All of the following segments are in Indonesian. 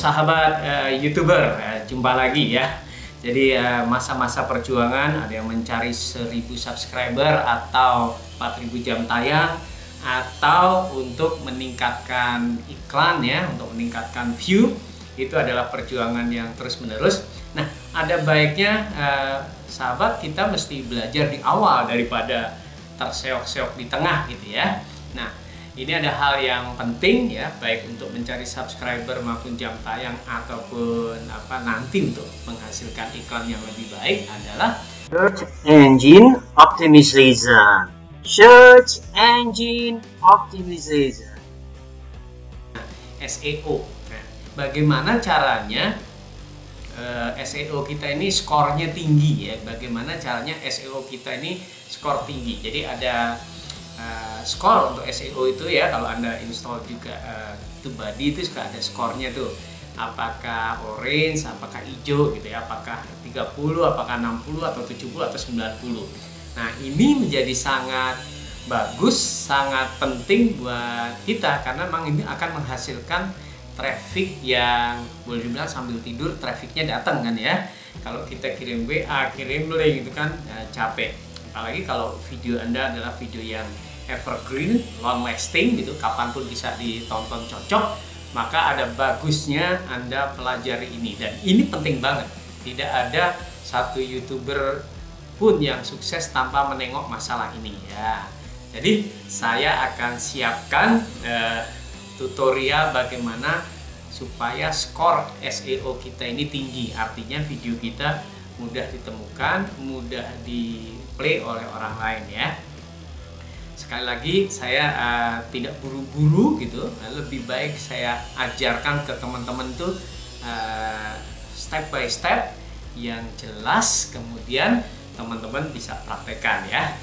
sahabat YouTuber, jumpa lagi ya. Jadi masa-masa perjuangan, ada yang mencari 1000 subscriber atau 4000 jam tayang, atau untuk meningkatkan iklan ya, untuk meningkatkan view. Itu adalah perjuangan yang terus-menerus. Nah, ada baiknya sahabat kita mesti belajar di awal daripada terseok-seok di tengah gitu ya. Nah, ini ada hal yang penting ya, baik untuk mencari subscriber maupun jam tayang ataupun nanti untuk menghasilkan iklan yang lebih baik adalah Search Engine Optimization. Search Engine Optimization. SEO. Nah, bagaimana caranya SEO kita ini skornya tinggi ya? Bagaimana caranya SEO kita ini skor tinggi? Jadi ada skor untuk SEO itu ya, kalau Anda install juga TubeBuddy itu suka ada skornya tuh, apakah orange, apakah hijau gitu ya, apakah 30, apakah 60 atau 70 atau 90. Nah, ini menjadi sangat bagus, sangat penting buat kita karena memang ini akan menghasilkan traffic yang boleh dibilang sambil tidur trafficnya datang kan ya. Kalau kita kirim WA, kirim link itu kan capek. Apalagi kalau video Anda adalah video yang evergreen, long lasting gitu, kapanpun bisa ditonton cocok, maka ada bagusnya Anda pelajari ini. Dan ini penting banget. Tidak ada satu YouTuber pun yang sukses tanpa menengok masalah ini ya. Jadi saya akan siapkan tutorial bagaimana supaya skor SEO kita ini tinggi. Artinya video kita mudah ditemukan, mudah di play oleh orang lain ya. Sekali lagi saya tidak buru-buru gitu, lebih baik saya ajarkan ke teman-teman tuh step by step yang jelas, kemudian teman-teman bisa praktekkan ya.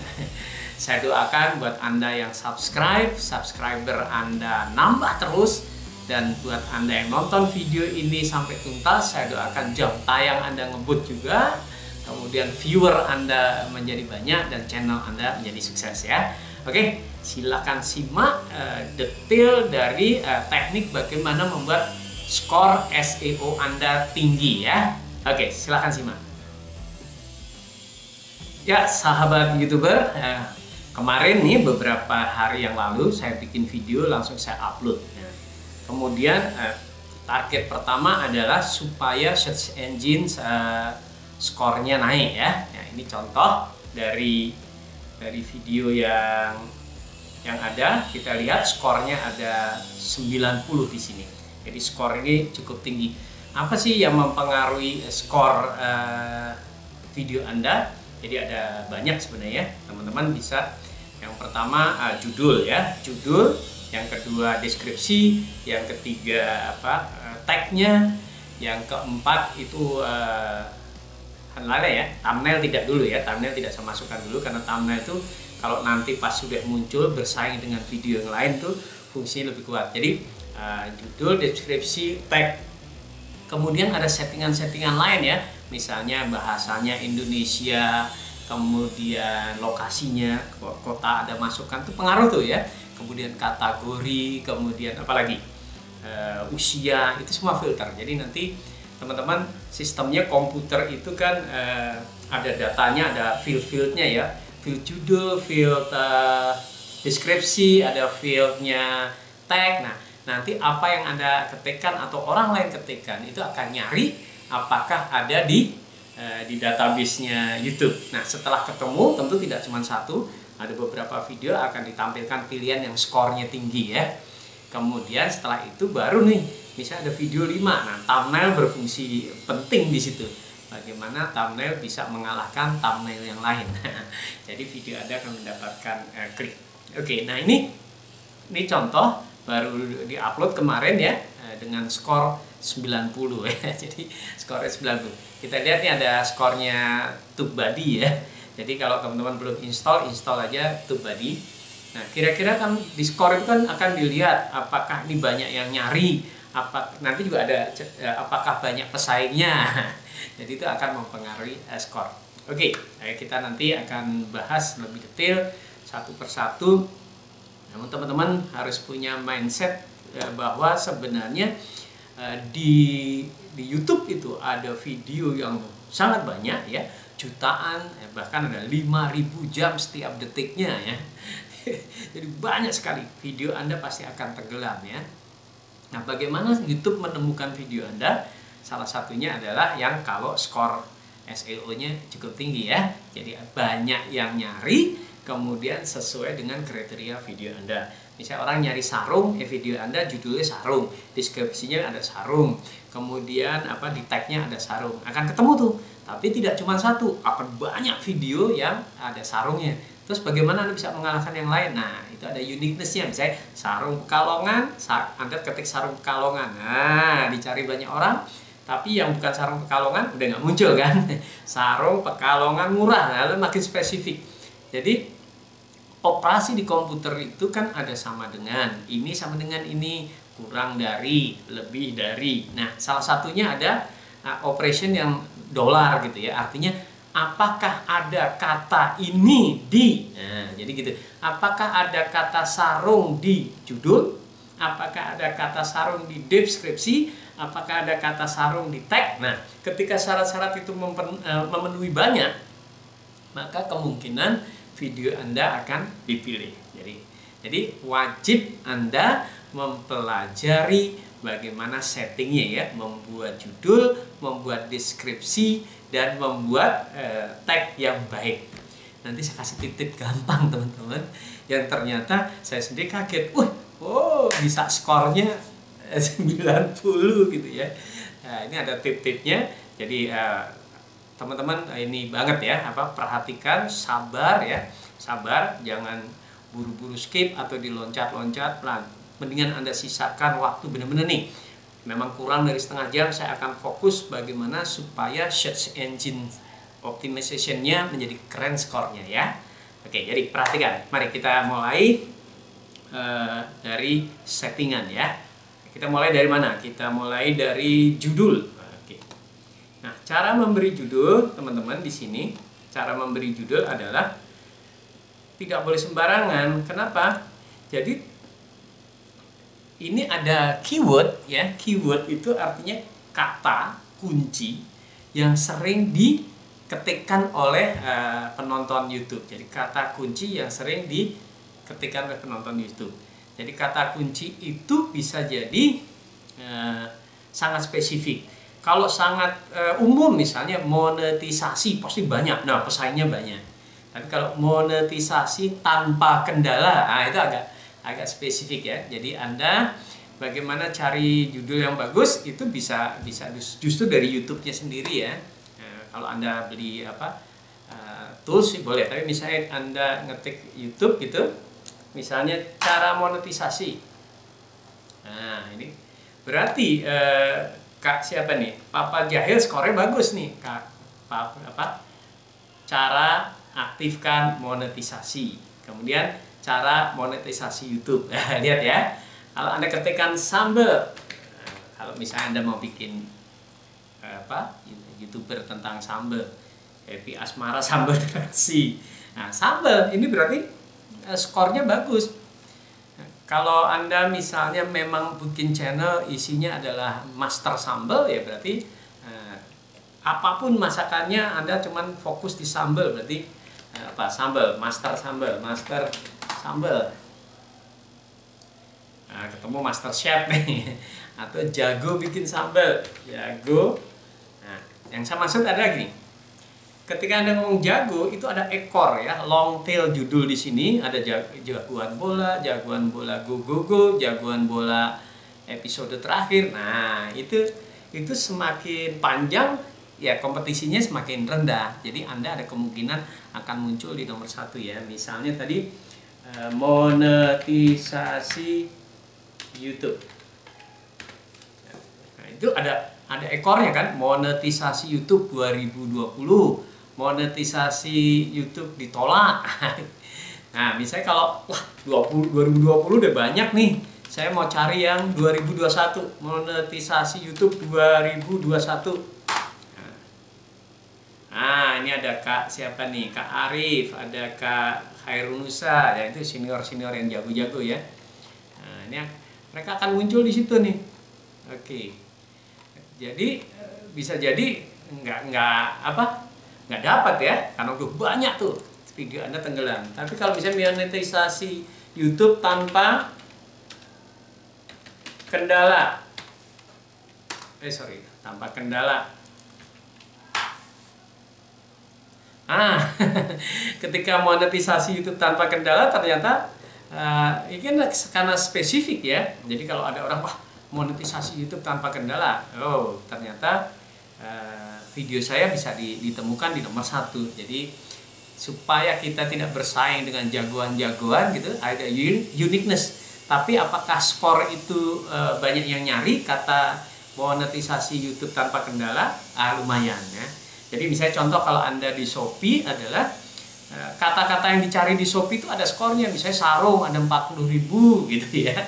Saya doakan buat Anda yang subscriber Anda nambah terus, dan buat Anda yang nonton video ini sampai tuntas, saya doakan jam tayang Anda ngebut juga, kemudian viewer Anda menjadi banyak, dan channel Anda menjadi sukses ya. Oke, silakan simak detail dari teknik bagaimana membuat skor SEO Anda tinggi ya. Oke, silakan simak. Ya, sahabat YouTuber, kemarin nih beberapa hari yang lalu saya bikin video langsung saya upload. Kemudian target pertama adalah supaya search engine skornya naik ya. Nah, ini contoh dari video yang ada, kita lihat skornya ada 90 di sini. Jadi skor ini cukup tinggi. Apa sih yang mempengaruhi skor video Anda? Jadi ada banyak sebenarnya. Teman-teman bisa, yang pertama judul ya, judul, yang kedua deskripsi, yang ketiga tagnya, yang keempat itu ya, thumbnail tidak dulu ya, thumbnail tidak saya masukkan dulu karena thumbnail itu kalau nanti pas sudah muncul bersaing dengan video yang lain tuh fungsinya lebih kuat. Jadi judul, deskripsi, tag, kemudian ada settingan-settingan lain ya, misalnya bahasanya Indonesia, kemudian lokasinya, kota ada masukkan tuh pengaruh tuh ya, kemudian kategori, kemudian apalagi usia, itu semua filter. Jadi nanti teman-teman, sistemnya komputer itu kan ada datanya, ada field-fieldnya ya, field judul, field deskripsi, ada fieldnya tag. Nah, nanti apa yang Anda ketikkan atau orang lain ketikkan itu akan nyari apakah ada di database-nya YouTube. Nah, setelah ketemu, tentu tidak cuma satu, ada beberapa video akan ditampilkan pilihan yang skornya tinggi ya. Kemudian setelah itu baru nih, misalnya ada video 5, nah thumbnail berfungsi penting di situ. Bagaimana thumbnail bisa mengalahkan thumbnail yang lain. Jadi video Anda akan mendapatkan klik. Oke, nah ini contoh baru di-upload kemarin ya, dengan skor 90 ya. Jadi skornya 90. Kita lihat nih ada skornya TubeBuddy ya. Jadi kalau teman-teman belum install aja TubeBuddy. Nah, kira-kira kan di skor itu kan akan dilihat apakah ini banyak yang nyari, nanti juga ada apakah banyak pesaingnya. Jadi itu akan mempengaruhi skor. Oke, kita nanti akan bahas lebih detail satu persatu. Namun teman-teman harus punya mindset bahwa sebenarnya di YouTube itu ada video yang sangat banyak ya, jutaan, bahkan ada 5.000 jam setiap detiknya ya. Jadi banyak sekali, video Anda pasti akan tenggelam ya. Nah, bagaimana YouTube menemukan video Anda? Salah satunya adalah yang kalau skor SEO-nya cukup tinggi ya. Jadi banyak yang nyari, kemudian sesuai dengan kriteria video Anda. Misalnya orang nyari sarung, video Anda judulnya sarung, deskripsinya ada sarung, kemudian di tag-nya ada sarung, akan ketemu tuh. Tapi tidak cuma satu, akan banyak video yang ada sarungnya. Terus bagaimana Anda bisa mengalahkan yang lain? Nah, itu ada uniqueness-nya. Misalnya sarung Pekalongan, Anda ketik sarung Pekalongan, nah dicari banyak orang. Tapi yang bukan sarung Pekalongan udah nggak muncul kan. Sarung Pekalongan murah, lalu makin spesifik. Jadi operasi di komputer itu kan ada sama dengan ini, kurang dari, lebih dari. Nah, salah satunya ada operation yang dolar gitu ya. Artinya apakah ada kata ini di. Nah, jadi gitu. Apakah ada kata sarung di judul? Apakah ada kata sarung di deskripsi? Apakah ada kata sarung di tag? Nah, ketika syarat-syarat itu memenuhi banyak, maka kemungkinan video Anda akan dipilih. Jadi wajib Anda mempelajari bagaimana settingnya ya, membuat judul, membuat deskripsi, dan membuat tag yang baik. Nanti saya kasih tip-tip gampang teman-teman, yang ternyata saya sendiri kaget. Bisa skornya 90 gitu ya. Nah, ini ada tip-tipnya. Jadi teman-teman ini banget ya, perhatikan, sabar ya, sabar, jangan buru-buru skip atau diloncat-loncat, mendingan Anda sisakan waktu benar-benar nih. Memang kurang dari setengah jam, saya akan fokus bagaimana supaya search engine optimization-nya menjadi keren skornya ya. Oke, jadi perhatikan, mari kita mulai dari settingan ya. Kita mulai dari mana? Kita mulai dari judul. Nah, cara memberi judul, teman-teman, di sini cara memberi judul adalah tidak boleh sembarangan. Kenapa? Jadi ini ada keyword ya. Keyword itu artinya kata kunci yang sering diketikkan oleh penonton YouTube. Jadi kata kunci yang sering diketikkan oleh penonton YouTube. Jadi kata kunci itu bisa jadi sangat spesifik. Kalau sangat umum misalnya monetisasi pasti banyak, nah pesaingnya banyak. Tapi kalau monetisasi tanpa kendala, nah itu agak spesifik ya. Jadi Anda bagaimana cari judul yang bagus itu bisa justru dari YouTube-nya sendiri ya. Kalau Anda beli tools sih boleh, tapi misalnya Anda ngetik YouTube gitu, misalnya cara monetisasi. Nah ini berarti Kak siapa nih? Papa Jahil skornya bagus nih. Cara aktifkan monetisasi. Kemudian cara monetisasi YouTube. Lihat ya. Kalau Anda ketikkan sambal, kalau misalnya Anda mau bikin YouTuber tentang sambal, Happy Asmara sambal nasi. Nah, sambal ini berarti skornya bagus. Kalau Anda misalnya memang bikin channel isinya adalah master sambal, ya berarti apapun masakannya Anda cuman fokus di sambal, berarti sambal, master sambal. Nah, ketemu master chef nih atau jago bikin sambal, jago. Nah, yang saya maksud ada gini. Ketika Anda ngomong jago, itu ada ekor ya, long tail judul di sini, ada jagoan bola go, jagoan bola episode terakhir. Nah, itu semakin panjang ya kompetisinya semakin rendah. Jadi Anda ada kemungkinan akan muncul di nomor 1 ya. Misalnya tadi monetisasi YouTube. Nah, itu ada ekornya kan, monetisasi YouTube 2020. Monetisasi YouTube ditolak. Nah, misalnya kalau 2020 udah banyak nih, saya mau cari yang 2021, monetisasi YouTube 2021. Nah, ini ada Kak siapa nih? Kak Arif, ada Kak Khairunusa, ya itu senior yang jago-jago ya. Nah, ini mereka akan muncul di situ nih. Oke. Jadi bisa jadi nggak dapat ya, karena udah banyak tuh video Anda tenggelam. Tapi kalau misalnya monetisasi YouTube tanpa kendala, tanpa kendala. Ketika monetisasi YouTube tanpa kendala ternyata ini kan karena spesifik ya. Jadi kalau ada orang, wah, monetisasi YouTube tanpa kendala, oh ternyata video saya bisa ditemukan di nomor 1. Jadi supaya kita tidak bersaing dengan jagoan-jagoan gitu, ada uniqueness. Tapi apakah skor itu banyak yang nyari kata monetisasi YouTube tanpa kendala? Lumayan ya. Jadi misalnya contoh kalau Anda di Shopee adalah kata-kata yang dicari di Shopee itu ada skornya. Misalnya sarung ada 40.000 gitu ya.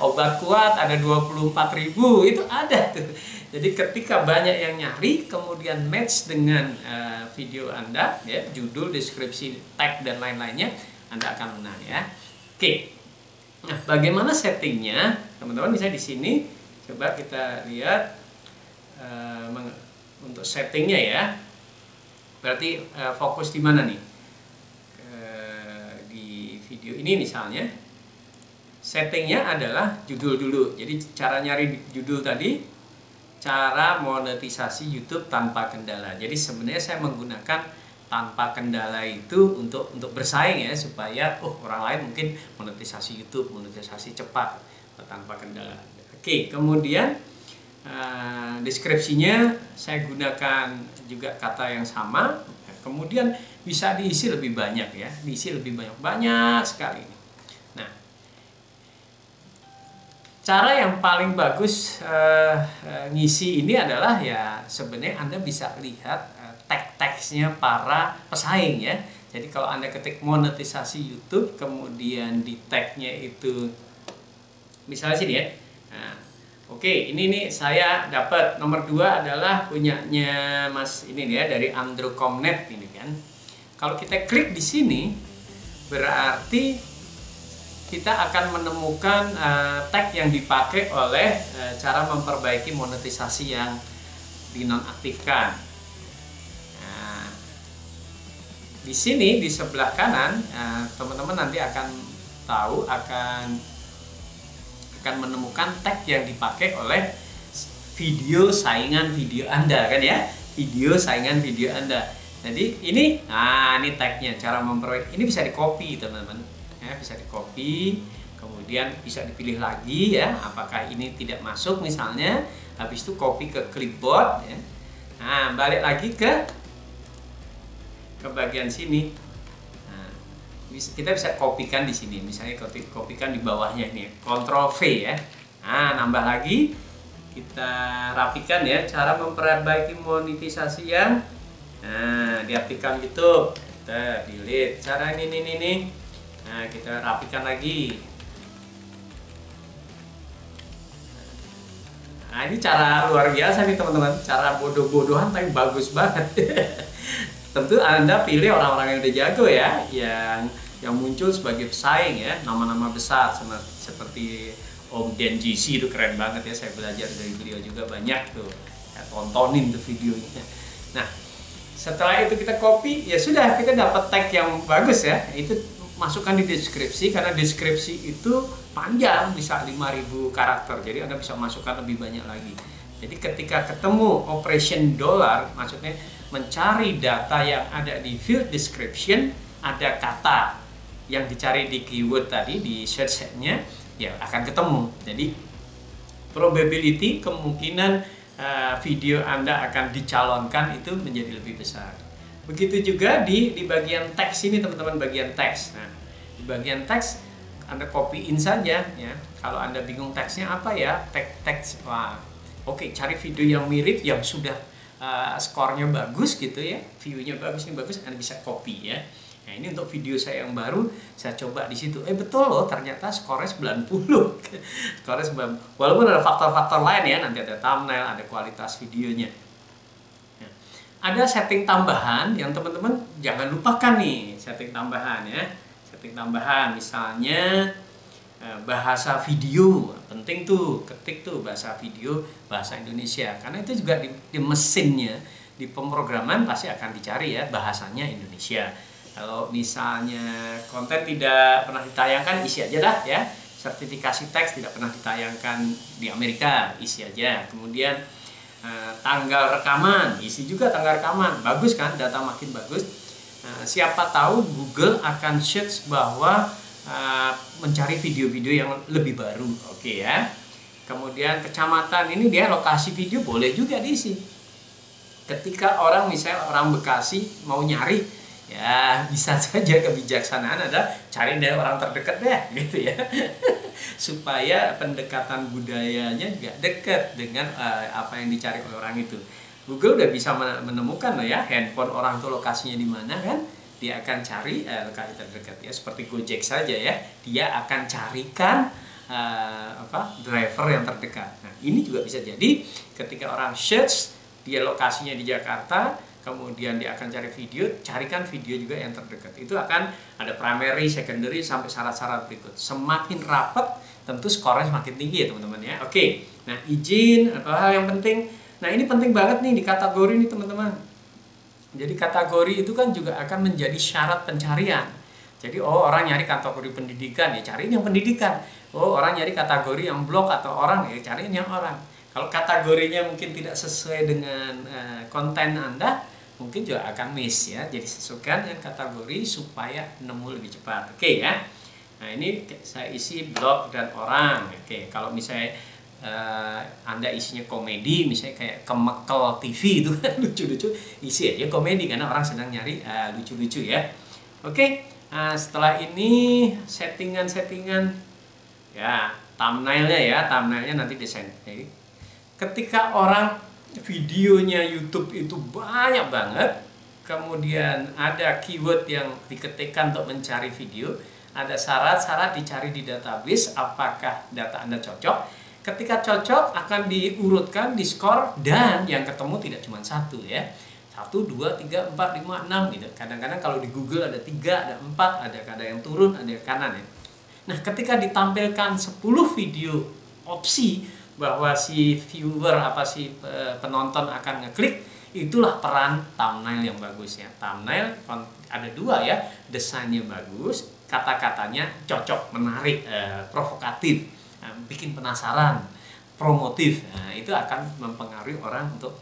Obat kuat ada 24.000, itu ada tuh. Jadi ketika banyak yang nyari kemudian match dengan video Anda ya, judul, deskripsi, tag dan lain-lainnya, Anda akan menang ya. Oke. Nah, bagaimana settingnya? Teman-teman bisa di sini coba kita lihat untuk settingnya ya. Berarti fokus di mana nih? Di video ini misalnya settingnya adalah judul dulu. Jadi cara nyari judul tadi, cara monetisasi YouTube tanpa kendala. Jadi sebenarnya saya menggunakan tanpa kendala itu untuk bersaing ya, supaya orang lain mungkin monetisasi YouTube, monetisasi cepat tanpa kendala. Oke, kemudian deskripsinya saya gunakan juga kata yang sama. Kemudian bisa diisi lebih banyak ya, diisi lebih banyak sekali. Nah, cara yang paling bagus ngisi ini adalah ya sebenarnya Anda bisa lihat tag-tagsnya para pesaing ya. Jadi kalau Anda ketik monetisasi YouTube, kemudian di tagnya itu misalnya sini ya. Nah, oke, ini nih saya dapat nomor 2 adalah punyanya Mas ini ya, dari Androcomnet ini kan. Kalau kita klik di sini berarti kita akan menemukan tag yang dipakai oleh cara memperbaiki monetisasi yang dinonaktifkan. Nah, di sini di sebelah kanan teman-teman nanti akan tahu, akan menemukan tag yang dipakai oleh video saingan video Anda kan ya, video saingan video Anda. Jadi ini tagnya, cara memperbaiki. Ini bisa di copy teman-teman ya, bisa di copy, kemudian bisa dipilih lagi ya, apakah ini tidak masuk misalnya, habis itu copy ke clipboard ya. Nah, balik lagi ke bagian sini. Kita bisa kopikan di sini, misalnya kopikan di bawahnya ini, Ctrl V ya. Nah, nambah lagi, kita rapikan ya, cara memperbaiki monetisasi yang diaktifkan gitu. Kita delete. Cara ini. Nah, kita rapikan lagi. Nah, ini cara luar biasa nih teman-teman, cara bodoh-bodohan tapi bagus banget. Tentu Anda pilih orang-orang yang udah jago ya, yang muncul sebagai pesaing ya, nama-nama besar seperti Om Dan GC, itu keren banget ya, saya belajar dari beliau juga banyak tuh, ya, tontonin tuh videonya. Nah, setelah itu kita copy, ya sudah, kita dapat tag yang bagus ya, itu masukkan di deskripsi, karena deskripsi itu panjang, bisa 5.000 karakter, jadi Anda bisa masukkan lebih banyak lagi. Jadi ketika ketemu operation dollar, maksudnya mencari data yang ada di field description, ada kata yang dicari di keyword tadi, di search set-nya, ya akan ketemu. Jadi probability, kemungkinan video Anda akan dicalonkan itu menjadi lebih besar. Begitu juga di bagian teks ini teman-teman, bagian teks. Nah, di bagian teks Anda copy in saja ya. Kalau Anda bingung teksnya apa ya, teks. Wah, oke, cari video yang mirip, yang sudah skornya bagus gitu ya, view-nya bagus, Anda bisa copy ya. Nah, ini untuk video saya yang baru, saya coba di situ. Betul loh, ternyata skornya 90. Skornya 90. Walaupun ada faktor-faktor lain ya, nanti ada thumbnail, ada kualitas videonya. Nah, ada setting tambahan yang teman-teman jangan lupakan nih, setting tambahan ya. Setting tambahan misalnya bahasa video, penting tuh ketik tuh bahasa video bahasa Indonesia, karena itu juga di mesinnya, di pemrograman pasti akan dicari ya bahasanya Indonesia. Kalau misalnya konten tidak pernah ditayangkan, isi aja dah ya. Sertifikasi teks tidak pernah ditayangkan di Amerika, isi aja. Kemudian tanggal rekaman, isi juga tanggal rekaman. Bagus kan, data makin bagus. Siapa tahu Google akan search bahwa mencari video-video yang lebih baru. Oke ya. Kemudian kecamatan, ini dia lokasi video boleh juga diisi. Ketika orang misalnya orang Bekasi mau nyari, ya bisa saja kebijaksanaan ada cari dari orang terdekat deh gitu ya. Supaya pendekatan budayanya juga dekat dengan apa yang dicari oleh orang itu. Google udah bisa menemukan ya handphone orang itu lokasinya di mana kan, dia akan cari lokasi terdekat ya, seperti Gojek saja ya, dia akan carikan driver yang terdekat. Nah, ini juga bisa jadi ketika orang search dia lokasinya di Jakarta, kemudian dia akan cari video, carikan video juga yang terdekat. Itu akan ada primary, secondary, sampai syarat-syarat berikut. Semakin rapat, tentu skornya semakin tinggi ya teman-teman ya. Oke, nah izin atau hal yang penting. Nah ini penting banget nih di kategori nih teman-teman. Jadi kategori itu kan juga akan menjadi syarat pencarian. Jadi orang nyari kategori pendidikan, ya cariin yang pendidikan. Orang nyari kategori yang blog atau orang, ya cariin yang orang. Kalau kategorinya mungkin tidak sesuai dengan konten Anda, mungkin juga akan miss ya. Jadi sesuaikan dengan kategori supaya nemu lebih cepat. Oke ya. Nah ini saya isi blog dan orang. Oke, kalau misalnya Anda isinya komedi, misalnya kayak Kemekel TV itu kan lucu-lucu, isi aja komedi karena orang sedang nyari lucu-lucu ya. Oke, setelah ini settingan ya, thumbnailnya nanti desain. Ketika orang videonya YouTube itu banyak banget, kemudian ada keyword yang diketikkan untuk mencari video, ada syarat-syarat dicari di database apakah data Anda cocok. Ketika cocok akan diurutkan, diskor, dan yang ketemu tidak cuma satu ya. 1, 2, 3, 4, 5, 6 gitu. Kadang-kadang kalau di Google ada 3, ada 4, ada yang turun, ada yang kanan ya. Nah, ketika ditampilkan 10 video opsi bahwa si viewer penonton akan ngeklik, itulah peran thumbnail yang bagus ya. Thumbnail ada 2 ya, desainnya bagus, kata-katanya cocok, menarik, provokatif, bikin penasaran, promotif. Nah, itu akan mempengaruhi orang untuk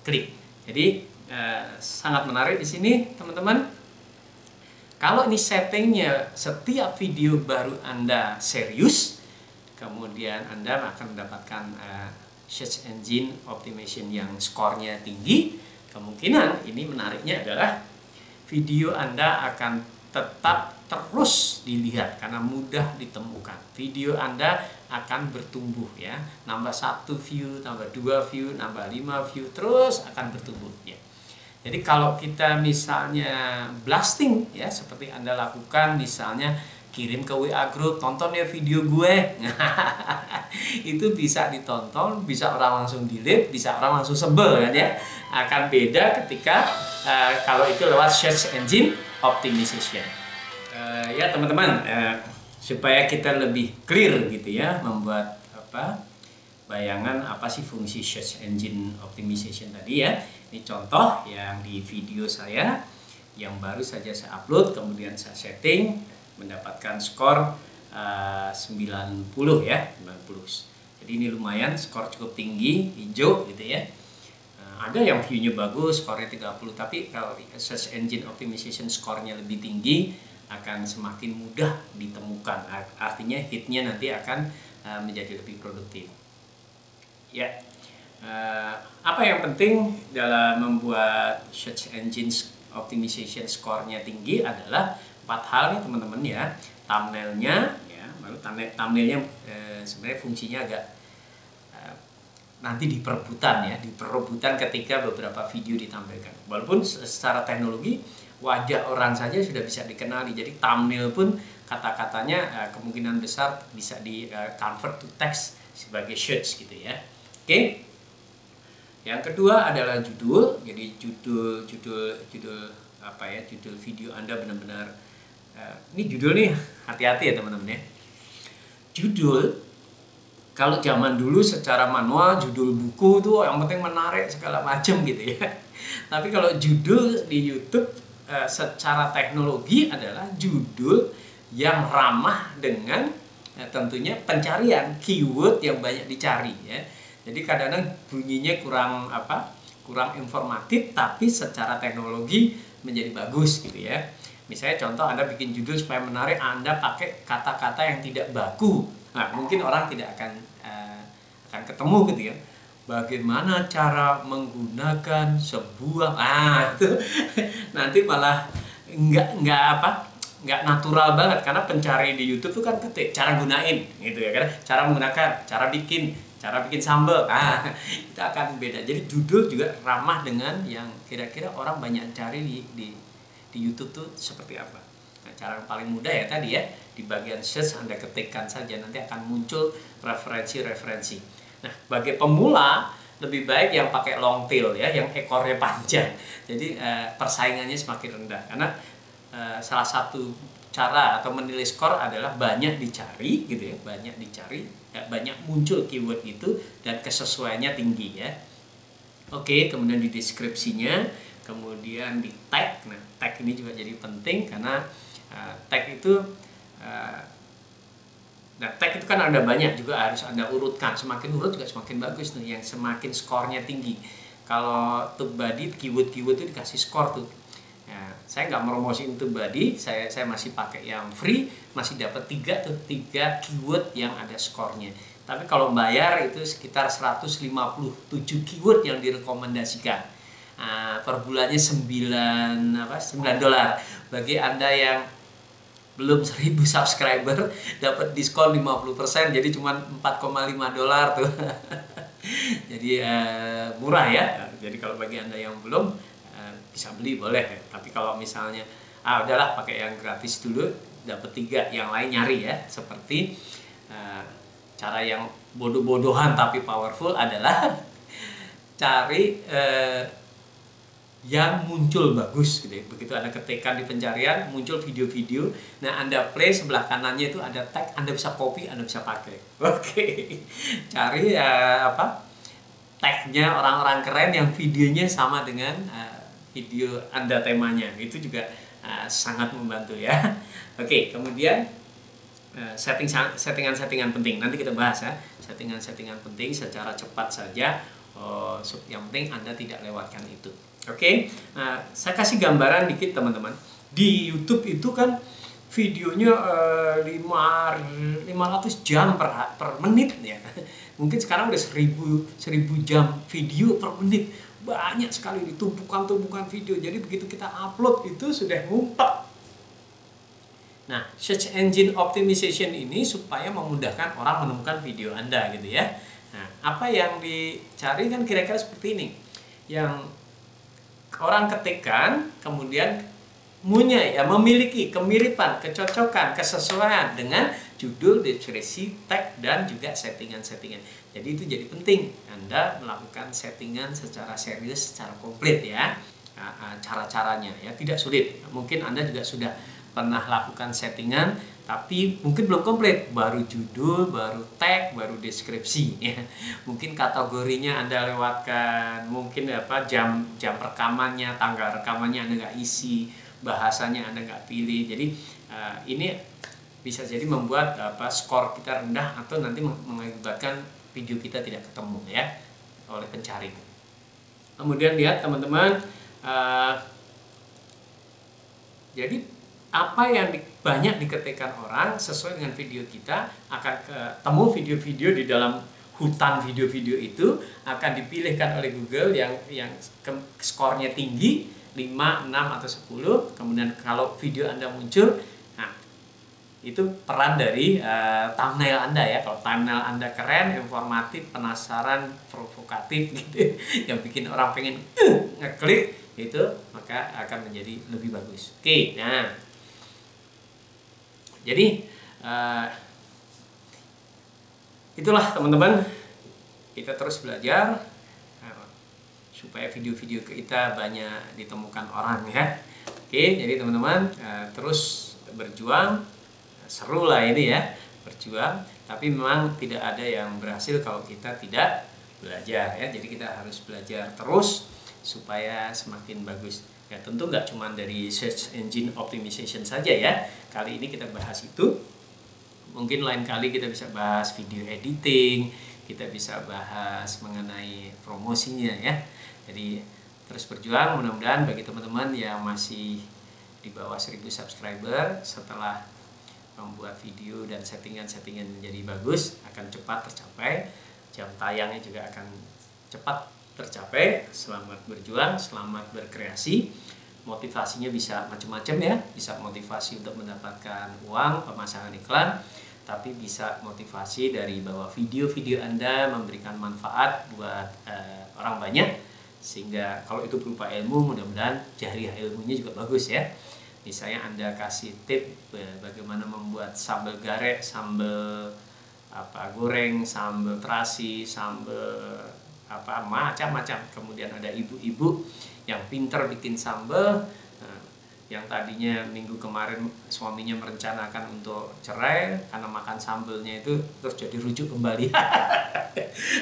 klik. Jadi sangat menarik di sini teman-teman. Kalau ini settingnya setiap video baru Anda serius, kemudian Anda akan mendapatkan search engine optimization yang skornya tinggi. Kemungkinan ini menariknya adalah video Anda akan tetap terus dilihat karena mudah ditemukan. Video Anda akan bertumbuh ya, nambah 1 view, tambah 2 view, nambah 5 view, terus akan bertumbuh ya. Jadi kalau kita misalnya blasting ya, seperti Anda lakukan, misalnya kirim ke WA group, tonton ya video gue. Itu bisa ditonton, bisa orang langsung delete, bisa orang langsung sebel kan ya. Akan beda ketika kalau itu lewat search engine optimization. Ya teman-teman, supaya kita lebih clear gitu ya, membuat bayangan apa sih fungsi search engine optimization tadi ya. Ini contoh yang di video saya yang baru saja saya upload, kemudian saya setting, mendapatkan skor 90 ya, 90. Jadi ini lumayan, skor cukup tinggi, hijau gitu ya. Ada yang view-nya bagus, skornya 30, tapi kalau search engine optimization skornya lebih tinggi akan semakin mudah ditemukan. Artinya hitnya nanti akan menjadi lebih produktif. Ya. Apa yang penting dalam membuat search engine optimization skornya tinggi adalah 4 hal nih teman-teman ya. Thumbnailnya ya, baru thumbnailnya sebenarnya fungsinya agak nanti diperebutan ketika beberapa video ditampilkan. Walaupun secara teknologi wajah orang saja sudah bisa dikenali, jadi thumbnail pun kata-katanya kemungkinan besar bisa di convert to text sebagai search gitu ya. Oke. Yang kedua adalah judul. Jadi judul judul video Anda benar-benar ini judul nih, hati-hati ya teman-teman ya. Judul Kalau zaman dulu secara manual judul buku tuh yang penting menarik segala macam gitu ya. Tapi kalau judul di YouTube secara teknologi adalah judul yang ramah dengan tentunya pencarian keyword yang banyak dicari ya. Jadi kadang-kadang bunyinya kurang informatif, tapi secara teknologi menjadi bagus gitu ya. Misalnya contoh Anda bikin judul supaya menarik, Anda pakai kata-kata yang tidak baku. Nah, mungkin orang tidak akan ketemu gitu ya. Bagaimana cara menggunakan sebuah, itu nanti malah nggak natural banget, karena pencari di YouTube tuh kan ketik cara gunain gitu ya kan, cara menggunakan, cara bikin sambal, itu akan beda. Jadi judul juga ramah dengan yang kira-kira orang banyak cari di YouTube tuh seperti apa. Nah, cara yang paling mudah ya tadi ya, di bagian search Anda ketikkan saja, nanti akan muncul referensi-referensi. Nah, bagi pemula lebih baik yang pakai long tail ya, yang ekornya panjang. Jadi persaingannya semakin rendah, karena salah satu cara atau menilai skor adalah banyak dicari gitu ya, banyak muncul keyword itu dan kesesuaiannya tinggi ya. Oke, kemudian di deskripsinya, kemudian di tag. Nah, tag ini juga jadi penting karena tag itu tag itu kan ada banyak, juga harus Anda urutkan. Semakin urut juga semakin bagus nih, yang semakin skornya tinggi. Kalau TubeBuddy keyword-keyword itu dikasih skor tuh. Ya, saya nggak meromosiin TubeBuddy, saya masih pakai yang free, masih dapat 3 keyword yang ada skornya. Tapi kalau bayar itu sekitar 157 keyword yang direkomendasikan. Per bulannya $9. Bagi Anda yang belum 1000 subscriber dapat diskon 50%, jadi cuma $4,5 tuh. Jadi murah ya. Jadi kalau bagi Anda yang belum bisa beli boleh, tapi kalau misalnya udahlah pakai yang gratis dulu, dapat 3, yang lain nyari ya. Seperti cara yang bodoh-bodohan tapi powerful adalah cari yang muncul bagus gitu ya. Begitu Anda ketikkan di pencarian, muncul video-video. Nah, Anda play, sebelah kanannya itu ada tag, Anda bisa copy, Anda bisa pakai. Oke. Cari tagnya orang-orang keren yang videonya sama dengan video Anda temanya. Itu juga sangat membantu ya. Oke, kemudian settingan-settingan penting. Nanti kita bahas ya, settingan-settingan penting secara cepat saja. Yang penting Anda tidak lewatkan itu. Oke, nah, saya kasih gambaran dikit teman-teman. Di YouTube itu kan videonya 500 jam per menit ya. Mungkin sekarang udah 1000 jam video per menit. Banyak sekali ditumpukan video. Jadi begitu kita upload itu sudah ngumpet. Nah, search engine optimization ini supaya memudahkan orang menemukan video Anda gitu ya. Nah, apa yang dicari kan kira-kira seperti ini. Yang orang ketikkan, kemudian memiliki kemiripan, kecocokan, kesesuaian dengan judul, deskripsi, tag, dan juga settingan-settingan. Jadi itu jadi penting Anda melakukan settingan secara serius, secara komplit ya. Cara-caranya ya tidak sulit. Mungkin Anda juga sudah pernah lakukan settingan, tapi mungkin belum komplit, baru judul, baru tag, baru deskripsi ya. Mungkin kategorinya Anda lewatkan, mungkin jam rekamannya, tanggal rekamannya Anda nggak isi, bahasanya Anda nggak pilih. Jadi ini bisa jadi membuat skor kita rendah, atau nanti mengakibatkan video kita tidak ketemu ya oleh pencari. Kemudian lihat teman-teman, jadi apa yang banyak diketikkan orang sesuai dengan video kita, akan ketemu video-video di dalam hutan video-video itu, akan dipilihkan oleh Google yang skornya tinggi 5, 6, atau 10. Kemudian kalau video Anda muncul, nah itu peran dari thumbnail Anda ya. Kalau thumbnail Anda keren, informatif, penasaran, provokatif gitu, yang bikin orang pengen ngeklik itu, maka akan menjadi lebih bagus. Oke, nah jadi itulah teman-teman, kita terus belajar supaya video-video kita banyak ditemukan orang ya. Oke, jadi teman-teman terus berjuang, seru lah ini ya. berjuang, tapi memang tidak ada yang berhasil kalau kita tidak belajar ya. Jadi kita harus belajar terus supaya semakin bagus. Ya tentu nggak cuma dari search engine optimization saja ya. Kali ini kita bahas itu. Mungkin lain kali kita bisa bahas video editing, kita bisa bahas mengenai promosinya ya. Jadi terus berjuang, mudah-mudahan bagi teman-teman yang masih di bawah 1000 subscriber setelah membuat video dan settingan-settingan menjadi bagus akan cepat tercapai, jam tayangnya juga akan cepat tercapai. Selamat berjuang, selamat berkreasi. Motivasinya bisa macam-macam ya, bisa motivasi untuk mendapatkan uang, pemasangan iklan, tapi bisa motivasi dari bahwa video-video Anda memberikan manfaat buat orang banyak, sehingga kalau itu berupa ilmu, mudah-mudahan jariah ilmunya juga bagus ya. Misalnya Anda kasih tip bagaimana membuat sambal garek, sambal goreng, sambal terasi, sambal macam-macam. Kemudian ada ibu-ibu yang pintar bikin sambal, yang tadinya minggu kemarin suaminya merencanakan untuk cerai karena makan sambalnya itu, terus jadi rujuk kembali.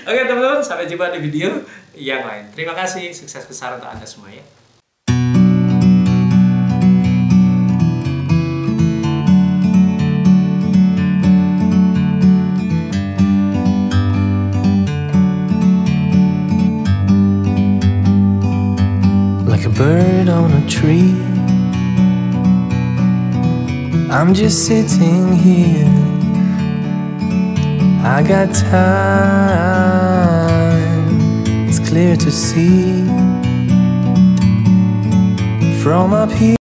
Oke teman-teman, sampai jumpa di video yang lain. Terima kasih, sukses besar untuk Anda semua ya. Like a bird on a tree, I'm just sitting here. I got time, it's clear to see from up here.